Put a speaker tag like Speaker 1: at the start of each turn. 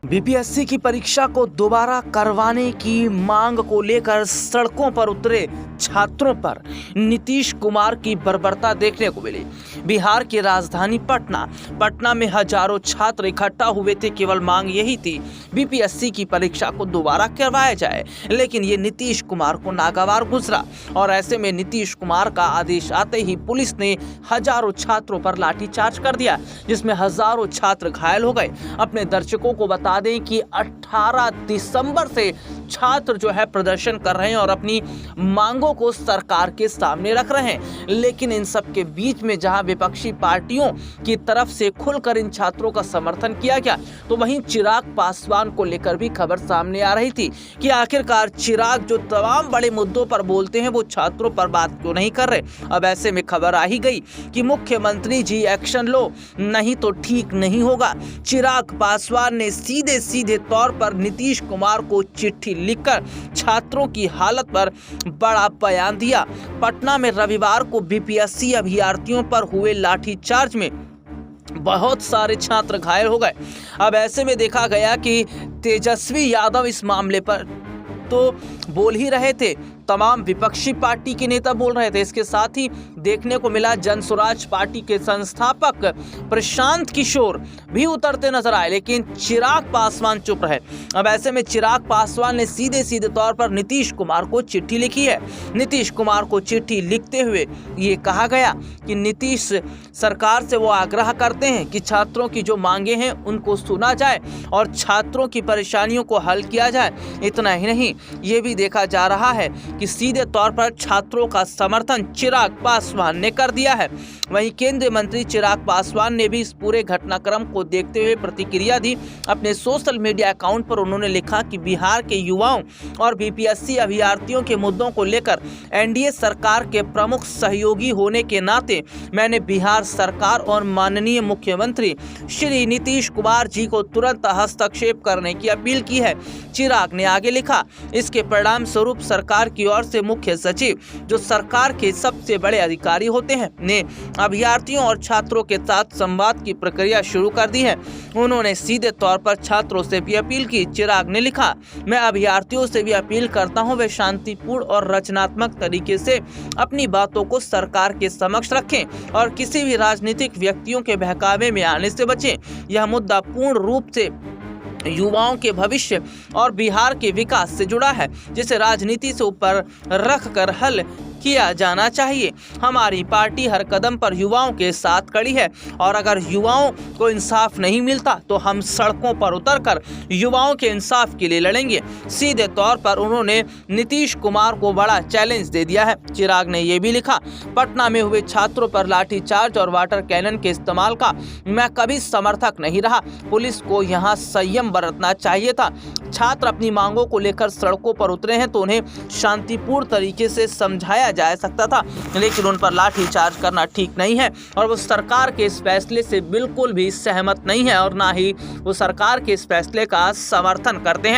Speaker 1: BPSC की परीक्षा को दोबारा करवाने की मांग को लेकर सड़कों पर उतरे छात्रों पर नीतीश कुमार की बर्बरता देखने को मिली। बिहार की राजधानी पटना में हजारों छात्र इकट्ठा हुए थे। केवल मांग यही थी बीपीएससी की परीक्षा को दोबारा करवाया जाए, लेकिन ये नीतीश कुमार को नागवार गुजरा और ऐसे में नीतीश कुमार का आदेश आते ही पुलिस ने हजारों छात्रों पर लाठीचार्ज कर दिया, जिसमें हजारों छात्र घायल हो गए। अपने दर्शकों को बता दें कि 18 दिसंबर से छात्र जो है प्रदर्शन कर रहे हैं और अपनी मांगों को सरकार के सामने रख रहे हैं। लेकिन इन सब के बीच में जहां विपक्षी पार्टियों की तरफ से खुलकर इन छात्रों का समर्थन किया गया, तो वहीं चिराग पासवान को लेकर भी खबर सामने आ रही थी कि आखिरकार चिराग जो तमाम बड़े मुद्दों पर बोलते हैं वो छात्रों पर बात क्यों नहीं कर रहे। अब ऐसे में खबर आ ही गई कि मुख्यमंत्री जी एक्शन लो, नहीं तो ठीक नहीं होगा। चिराग पासवान ने सीधे तौर पर नीतीश कुमार को चिट्ठी लिखकर छात्रों की हालत पर बड़ा बयान दिया। पटना में रविवार को बीपीएससी अभ्यर्थियों पर हुए लाठीचार्ज में बहुत सारे छात्र घायल हो गए। अब ऐसे में देखा गया कि तेजस्वी यादव इस मामले पर तो बोल ही रहे थे, तमाम विपक्षी पार्टी के नेता बोल रहे थे। इसके साथ ही देखने को मिला जन स्वराज पार्टी के संस्थापक प्रशांत किशोर भी उतरते नजर आए, लेकिन चिराग पासवान चुप रहे। अब ऐसे में चिराग पासवान ने सीधे तौर पर नीतीश कुमार को चिट्ठी लिखी है। नीतीश कुमार को चिट्ठी लिखते हुए ये कहा गया कि नीतीश सरकार से वो आग्रह करते हैं कि छात्रों की जो मांगे हैं उनको सुना जाए और छात्रों की परेशानियों को हल किया जाए। इतना ही नहीं, ये भी देखा जा रहा है कि सीधे तौर पर छात्रों का समर्थन चिराग पासवान ने कर दिया है। वहीं केंद्रीय मंत्री चिराग पासवान ने भी इस पूरे घटनाक्रम को देखते हुए प्रतिक्रिया दी। अपने सोशल मीडिया अकाउंट पर उन्होंने लिखा कि बिहार के युवाओं और बीपीएससी अभ्यर्थियों के मुद्दों को लेकर एनडीए सरकार के प्रमुख सहयोगी होने के नाते मैंने बिहार सरकार और माननीय मुख्यमंत्री श्री नीतीश कुमार जी को तुरंत हस्तक्षेप करने की अपील की है। चिराग ने आगे लिखा, इसके परिणाम स्वरूप सरकार की ओर से मुख्य सचिव, जो सरकार के सबसे बड़े अधिकारी होते हैं, ने अभ्यर्थियों और छात्रों के साथ संवाद की प्रक्रिया शुरू कर दी है। उन्होंने सीधे तौर पर छात्रों से भी अपील की। चिराग ने लिखा, मैं अभ्यर्थियों से भी अपील करता हूं वे शांतिपूर्ण और रचनात्मक तरीके से अपनी बातों को सरकार के समक्ष रखें और किसी भी राजनीतिक व्यक्तियों के बहकावे में आने से बचें। यह मुद्दा पूर्ण रूप से युवाओं के भविष्य और बिहार के विकास से जुड़ा है, जिसे राजनीति से ऊपर रखकर हल किया जाना चाहिए। हमारी पार्टी हर कदम पर युवाओं के साथ खड़ी है और अगर युवाओं को इंसाफ नहीं मिलता तो हम सड़कों पर उतरकर युवाओं के इंसाफ के लिए लड़ेंगे। सीधे तौर पर उन्होंने नीतीश कुमार को बड़ा चैलेंज दे दिया है। चिराग ने यह भी लिखा, पटना में हुए छात्रों पर लाठीचार्ज और वाटर कैनन के इस्तेमाल का मैं कभी समर्थक नहीं रहा। पुलिस को यहाँ संयम बरतना चाहिए था। छात्र अपनी मांगों को लेकर सड़कों पर उतरे हैं तो उन्हें शांतिपूर्ण तरीके से समझाया जा सकता था, लेकिन उन पर लाठीचार्ज करना ठीक नहीं है और वो सरकार के इस फैसले से बिल्कुल भी सहमत नहीं है और ना ही वो सरकार के इस फैसले का समर्थन करते हैं।